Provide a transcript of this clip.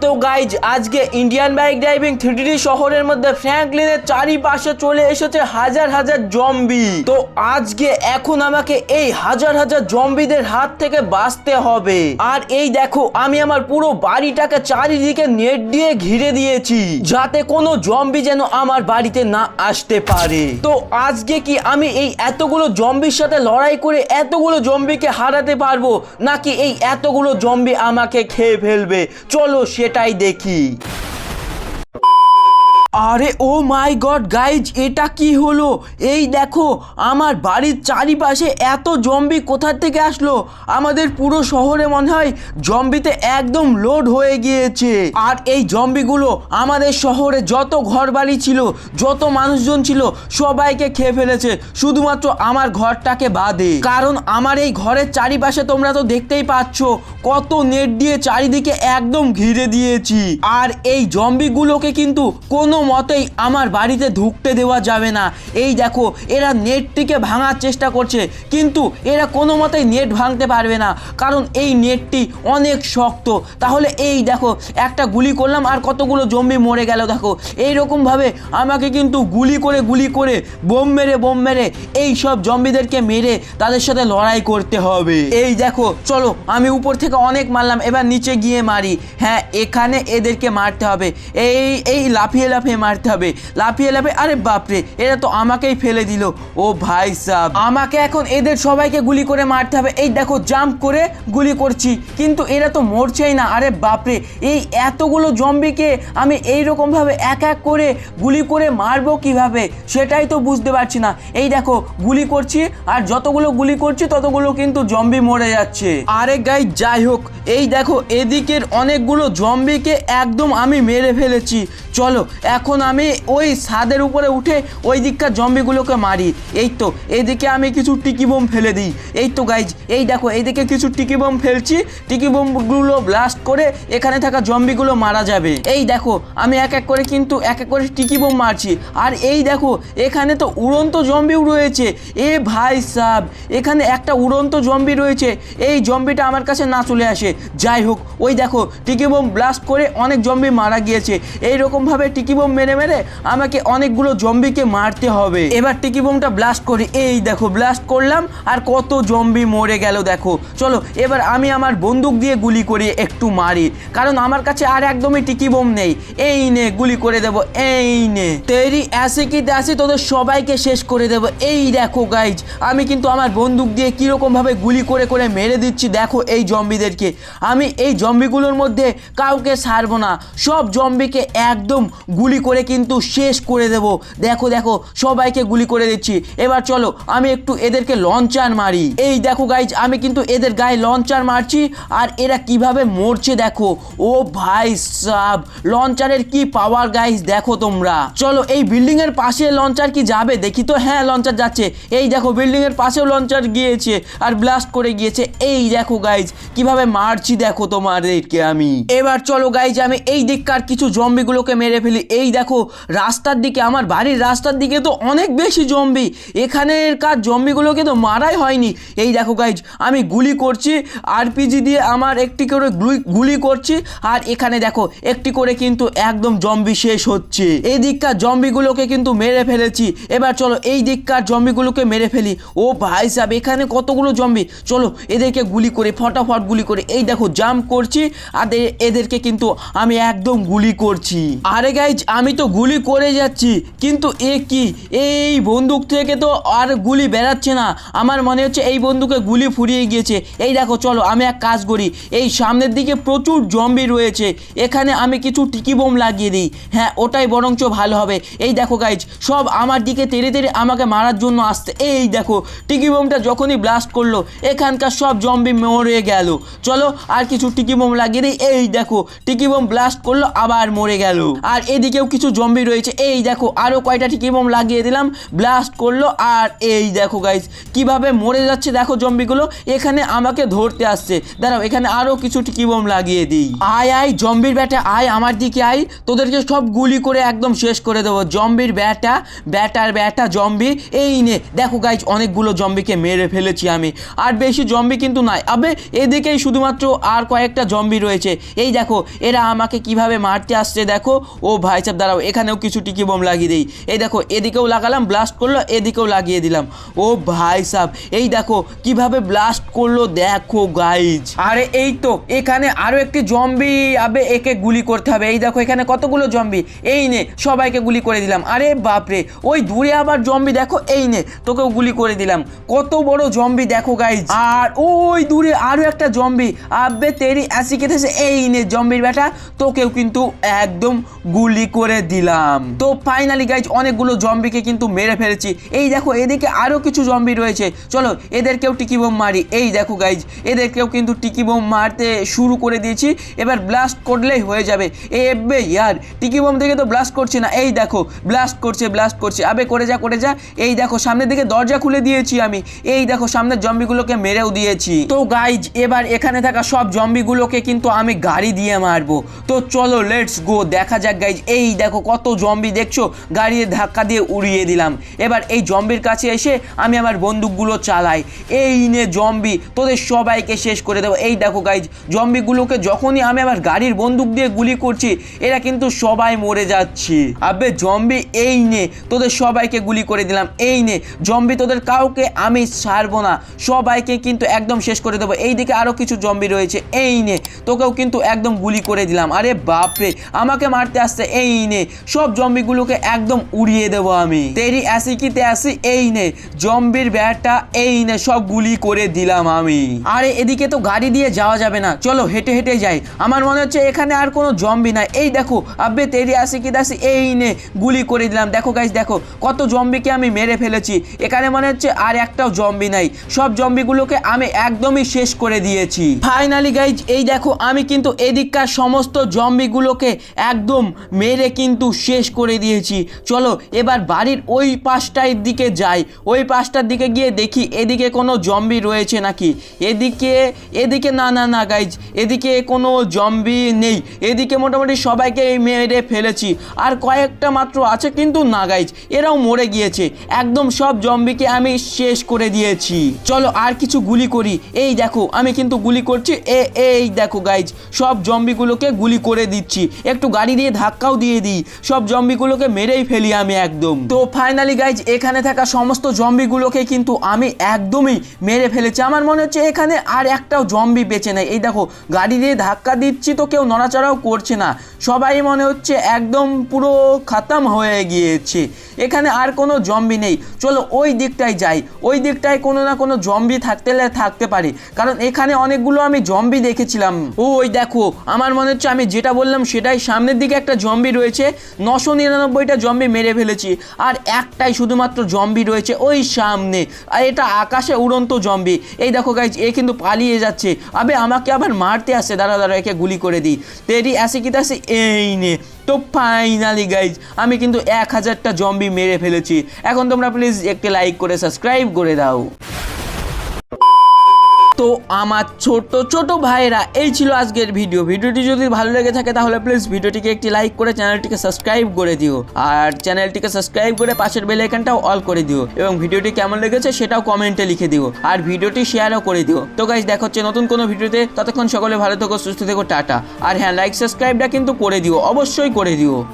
তো গাইজ আজকে Indian bike driving 3D শহরের মধ্যে ফ্র্যাঙ্কলিনের চারিপাশে চলে এসেছে হাজার হাজার জম্বি। তো আজকে এখন আমাকে এই হাজার হাজার জম্বিদের হাত থেকে বাঁচতে হবে। আর এই দেখো আমি আমার পুরো বাড়িটাকে চারিদিকে নেট দিয়ে ঘিরে দিয়েছি যাতে কোনো জম্বি যেন আমার বাড়িতে না আসতে পারে। তো আজকে কি আমি এই এতগুলো জম্বির সাথে লড়াই করে এতগুলো জম্বিকে হারাতে পারবো, নাকি এই এতগুলো জম্বি আমাকে খেয়ে ফেলবে? চলো সেটাই দেখি। আরে ও মাই গড গাইজ, এটা কি হলো? এই দেখো আমার বাড়ির চারিপাশে এত জম্বি কোথা থেকে আসলো? আমাদের পুরো শহরে মনে হয় জম্বিতে একদম লোড হয়ে গিয়েছে। আর এই জম্বিগুলো আমাদের শহরে যত ঘরবাড়ি ছিল, যত মানুষজন ছিল, সবাইকে খেয়ে ফেলেছে, শুধুমাত্র আমার ঘরটাকে বাদে। কারণ আমার এই ঘরের চারিপাশে তোমরা তো দেখতেই পাচ্ছ কত নেট দিয়ে চারিদিকে একদম ঘিরে দিয়েছি। আর এই জম্বিগুলোকে কিন্তু কোনো মতেই আমার বাড়িতে ঢুকতে দেওয়া যাবে না। এই দেখো এরা নেটটিকে ভাঙার চেষ্টা করছে, কিন্তু এরা কোনো মতেই নেট ভাঙতে পারবে না, কারণ এই নেটটি অনেক শক্ত। তাহলে এই দেখো একটা গুলি করলাম আর কতগুলো জম্বি মরে গেল। দেখো এইরকমভাবে আমাকে কিন্তু গুলি করে বোম মেরে এই সব জম্বিদেরকে মেরে তাদের সাথে লড়াই করতে হবে। এই দেখো চলো আমি উপর থেকে অনেক মারলাম, এবার নিচে গিয়ে মারি। হ্যাঁ এখানে এদেরকে মারতে হবে, এই লাফিয়ে মারতে হবে, লাফিয়ে। আরে বাপরে, এরা তো আমাকেই ফেলে দিল। ও ভাই সাহেব, আমাকে এখন এদের সবাইকে গুলি করে মারতে হবে। এই দেখো জাম্প করে গুলি করছি, কিন্তু এরা তো মরছেই না। আরে বাপরে, এই এতগুলো জম্বিকে আমি এইরকম ভাবে এক এক করে গুলি করে মারবো কিভাবে, সেটাই তো বুঝতে পারছি না। এই দেখো গুলি করছি, আর যতগুলো গুলি করছি ততগুলো কিন্তু জম্বি মরে যাচ্ছে। আরে গাইস যাই হোক, এই দেখো এদিকের অনেকগুলো জম্বিকে একদম আমি মেরে ফেলেছি। চলো এখন আমি ওই ছাদের উপরে উঠে ওই দিককার জম্বিগুলোকে মারি। এই তো এইদিকে আমি কিছু টিকি বোম ফেলে দিই। এই তো গাইজ এই দেখো এইদিকে কিছু টিকি বোম ফেলছি, টিকি বোমগুলো ব্লাস্ট করে এখানে থাকা জম্বিগুলো মারা যাবে। এই দেখো আমি এক এক করে টিকি বোম মারছি। আর এই দেখো এখানে তো উড়ন্ত জম্বিও রয়েছে। এ ভাই সাহেব, এখানে একটা উড়ন্ত জম্বি রয়েছে, এই জম্বিটা আমার কাছে না চলে আসে। যাই হোক ওই দেখো টিকি বোম ব্লাস্ট করে অনেক জম্বি মারা গিয়েছে। এইরকমভাবে টিকি বোম মেরে আমাকে অনেকগুলো জম্বিকে মারতে হবে। এবার টিকি বোমটা ব্লাস্ট করি। এই দেখো ব্লাস্ট করলাম আর কত জম্বি মরে গেল দেখো। চলো এবার আমি আমার বন্দুক দিয়ে গুলি করে একটু মারি, কারণ আমার কাছে আর একদমই টিকি বোম নেই। এই নে গুলি করে দেব, এই নে তেরি আসে কি আসে তোদের সবাইকে শেষ করে দেব। এই দেখো গাইজ আমি কিন্তু আমার বন্দুক দিয়ে কিরকম ভাবে গুলি করে মেরে দিচ্ছি। দেখো এই জম্বিদেরকে আমি এই জম্বিগুলোর মধ্যে কাউকে ছাড়বো না, সব জম্বিকে একদম গুলি করে কিন্তু শেষ করে দেব। দেখো দেখো সবাইকে গুলি করে দিচ্ছি। এবার চলো আমি একটু এদেরকে লঞ্চার মারি। এই দেখো গাইজ আমি কিন্তু এদের গায়ে লঞ্চার মারছি, আর এরা কিভাবে মরছে দেখো। ও ভাই সাব, লঞ্চারের কি পাওয়ার গাইজ দেখো তোমরা। চলো এই বিল্ডিং এর পাশে লঞ্চার কি যাবে দেখি তো। হ্যাঁ লঞ্চার যাচ্ছে। এই দেখো বিল্ডিং এর পাশেও লঞ্চার গিয়েছে আর ব্লাস্ট করে গিয়েছে। এই দেখো গাইজ কিভাবে মারছি দেখো তোমাদেরকে আমি। এবার চলো গাইজ আমি এই দিককার কিছু জম্বিগুলোকে মেরে ফেলি। এই দেখো রাস্তার দিকে, আমার বাড়ির রাস্তার দিকে তো অনেক বেশি জম্বি, এখানের কাজ জম্বিগুলোকে তো মারাই হয়নি। এই দেখো গাইজ আমি গুলি করছি, আরপিজি দিয়ে আমার একটি করে গুলি করছি, আর এখানে দেখো একটি করে কিন্তু একদম জম্বি শেষ হচ্ছে। এই দিককার জম্বিগুলোকে কিন্তু মেরে ফেলেছি। এবার চলো এই দিককার জম্বিগুলোকে মেরে ফেলি। ও ভাই সাহেব এখানে কতগুলো জম্বি, চলো এদেরকে গুলি করে ফটাফট গুলি করে। এই দেখো জাম্প করছি আর এদেরকে কিন্তু আমি একদম গুলি করছি। আরে গাইজ আমি তো গুলি করে যাচ্ছি, কিন্তু এ কি, এই বন্দুক থেকে তো আর গুলি বেরাচ্ছে না। আমার মনে হচ্ছে এই বন্দুকে গুলি ফুরিয়ে গিয়েছে। এই দেখো চলো আমি এক কাজ করি, এই সামনের দিকে প্রচুর জম্বি রয়েছে, এখানে আমি কিছু টিকি বোম লাগিয়ে দিই। হ্যাঁ ওটাই বরঞ্চ ভালো হবে। এই দেখো গাইজ সব আমার দিকে তেড়ে আমাকে মারার জন্য আসছে। এই দেখো টিকি বোমটা যখনই ব্লাস্ট করলো এখানকার সব জম্বি মরে গেল। চলো আর কিছু টিকি বোম লাগিয়ে দিই। এই দেখো টিকি বোম ব্লাস্ট করলো আবার মরে গেল। আর এদিকেও কিছু জম্বি রয়েছে। এই দেখো আরো কয়টা টিকি বোম লাগিয়ে দিলাম, ব্লাস্ট করলো। আর এই দেখো গাইজ কিভাবে মরে যাচ্ছে দেখো জম্বিগুলো, এখানে আমাকে ধরতে আসছে। দাঁড়াও এখানে আরো কিছু টিকি বোম লাগিয়ে দিই। আয় আয় জম্বির ব্যাটা আয়, আমার দিকে আয়, তোদেরকে সব গুলি করে একদম শেষ করে দেবো। জম্বির ব্যাটা জম্বি। এই নে দেখো গাইজ অনেকগুলো জম্বিকে মেরে ফেলেছি আমি, আর বেশি জম্বি কিন্তু নাই। আবে এদিকেই শুধুমাত্র মাত্র আর কয়েকটা জম্বি রয়েছে। এই দেখো এরা আমাকে কিভাবে মারতে আসছে দেখো। ও ভাই সাহেব দাঁড়াও, এখানেও কিছু টিকি বোম লাগিয়ে দিই। এই দেখো এদিকেও লাগালাম, ব্লাস্ট করলো, এদিকেও লাগিয়ে দিলাম। ও ভাই সাহেব এই দেখো কিভাবে ব্লাস্ট করলো দেখো গাইজ। আরে এই তো এখানে আরো একটি জম্বি, আবে একে গুলি করতে হবে। এই দেখো এখানে কতগুলো জম্বি, এই নে সবাইকে গুলি করে দিলাম। আরে বাপরে ওই দূরে আবার জম্বি দেখো, এই নে তোকেও গুলি করে দিলাম। কত বড় জম্বি দেখো গাইজ। আর ওই দূরে আরো একটা জম্বি, আবে তেরি আসি কেটেছে, এই নে জম্বির বেটা তোকেও কিন্তু একদম গুলি করে দিলাম। তো ফাইনালি গাইজ অনেকগুলো জম্বিকে কিন্তু মেরে ফেলেছি। এই দেখো এদিকে আরো কিছু জম্বি রয়েছে, চলো এদেরকেও টিকি বোম মারি। এই দেখো গাইজ এদেরকেও কিন্তু টিকি বোম মারতে শুরু করে দিয়েছি, এবার ব্লাস্ট করলেই হয়ে যাবে। এবে ইয়ার টিকি বোম থেকে তো ব্লাস্ট করছে না, এই দেখো ব্লাস্ট করছে। আবে করে যা। এই দেখো সামনের দিকে দরজা খুলে দিয়েছি আমি, এই দেখো সামনের জম্বিগুলোকে মেরেও দিয়েছি। তো গাইজ এবার এখানে থাকা সব জম্বিগুলোকে কিন্তু আমি গাড়ি দিয়ে মারবো। তো চলো লেটস গো, দেখা যাক গাইজ। এই দেখো কত জম্বি দেখছো, গাড়িতে ধাক্কা দিয়ে উড়িয়ে দিলাম। এবার এই জম্বির কাছে এসে আমি আমার বন্দুকগুলো চালাই। এই নে জম্বি, তোদের সবাইকে শেষ করে দেবো। এই দেখো গাইজ জম্বিগুলোকে যখনই আমি আমার গাড়ির বন্দুক দিয়ে গুলি করছি এরা কিন্তু সবাই মরে যাচ্ছে। আবে জম্বি এই নে তোদের সবাইকে গুলি করে দিলাম। এই নে জম্বি, তোদের কাউকে আমি ছাড়বো না, সবাইকে কিন্তু একদম শেষ করে দেবো। এই দিকে আরো কিছু জম্বি রয়েছে, এই নে তোকেও কিন্তু একদম গুলি করে দিলাম। আরে বাপরে আমাকে মারতে আসছে, এই নে সব জম্বিগুলোকে একদম উড়িয়ে দেবো আমি। তেরি আসি কিতে আসি, এই নে জম্বির ব্যাটটা, এই নে সব গুলি করে দিলাম আমি। আরে এদিকে তো গাড়ি দিয়ে যাওয়া যাবে না, চলো হেঁটে হেঁটে যাই। আমার মনে হচ্ছে এখানে আর কোনো জম্বি নাই। এই দেখো আব্বে তেরি আসি কি দাসি, এই নে গুলি করে দিলাম। দেখো গাইজ দেখো কত জম্বিকে আমি মেরে ফেলেছি, এখানে মনে হচ্ছে আর একটাও জম্বি নাই। সব জম্বিগুলোকে আমি একদমই শেষ করে দিয়েছি। ফাইনালি গাইজ এই দেখো আমি কিন্তু এদিককার সমস্ত জম্বিগুলোকে একদম মেরে কিন্তু শেষ করে দিয়েছি। চলো এবার বাড়ির ওই পাশটার দিকে যাই, ওই পাশটার দিকে গিয়ে দেখি এদিকে কোনো জম্বি রয়েছে নাকি। এদিকে না গাইজ এদিকে কোনো জম্বি নেই, এদিকে মোটামুটি সবাইকে মেরে ফেলেছি, আর কয়েকটা মাত্র আছে কিন্তু না গাইজ এরাও মরে গিয়েছে। একদম সব জম্বিকে আমি শেষ করে দিয়েছি। চলো আর কিছু গুলি করি। এই দেখো আমি কিন্তু গুলি করছি, এই দেখো গাইজ সব জম্বিগুলোকে গুলি করে দিচ্ছি। একটু গাড়ি দিয়ে ধাক্কাও দিয়ে দিই, সব জম্বিগুলোকে মেরেই ফেলি আমি একদম। তো ফাইনালি গাইজ এখানে থাকা সমস্ত জম্বিগুলোকে কিন্তু আমি একদমই মেরে ফেলেছি। আমার মনে হচ্ছে এখানে আর একটাও জম্বি বেঁচে নেই। এই দেখো গাড়ি দিয়ে ধাক্কা দিচ্ছি তো কেউ নড়াচড়াও করছে না, সবাই মনে হচ্ছে একদম পুরো খতম হয়ে গিয়েছে, এখানে আর কোনো জম্বি নেই। চলো ওই দিকটায় যাই, ওই দিকটায় কোনো না কোনো জম্বি থাকতে পারে, কারণ এখানে অনেকগুলো আমি জম্বি দেখেছিলাম। ওই দেখো আমার মনে হচ্ছে আমি যেটা বললাম সেটাই, সামনের দিকে একটা জম্বি রয়েছে, 999টা জম্বি মেরে ফেলেছি, আর একটাই শুধুমাত্র জম্বি রয়েছে ওই সামনে, আর এটা আকাশে উড়ন্ত জম্বি। এই দেখো গাইজ এ কিন্তু পালিয়ে যাচ্ছে, আবে আমাকে আবার মারতে আসছে, দাঁড়া একে গুলি করে দিই। তেরি আসি কি আসি, এই নে। তো ফাইনালি গাইজ আমি কিন্তু 1000টা জম্বি মেরে ফেলেছি। এখন তোমরা প্লিজ একটি লাইক করে সাবস্ক্রাইব করে দাও। তো আমার ছোট ভাইরা এই ছিল আজকের ভিডিওটি যদি ভালো লেগে থাকে তাহলে প্লিজ ভিডিওটিকে একটি লাইক করে চ্যানেলটিকে সাবস্ক্রাইব করে দিও, আর চ্যানেলটিকে সাবস্ক্রাইব করে পাশের বেল আইকনটাও অল করে দিও, এবং ভিডিওটি কেমন লেগেছে সেটাও কমেন্টে লিখে দিও, আর ভিডিওটি শেয়ারও করে দিও। তো গাইজ দেখা হচ্ছে নতুন কোনো ভিডিওতে, ততক্ষণ সকলে ভালো থেকো, সুস্থ থেকো, টাটা। আর হ্যাঁ লাইক সাবস্ক্রাইবটা কিন্তু করে দিও, অবশ্যই করে দিও।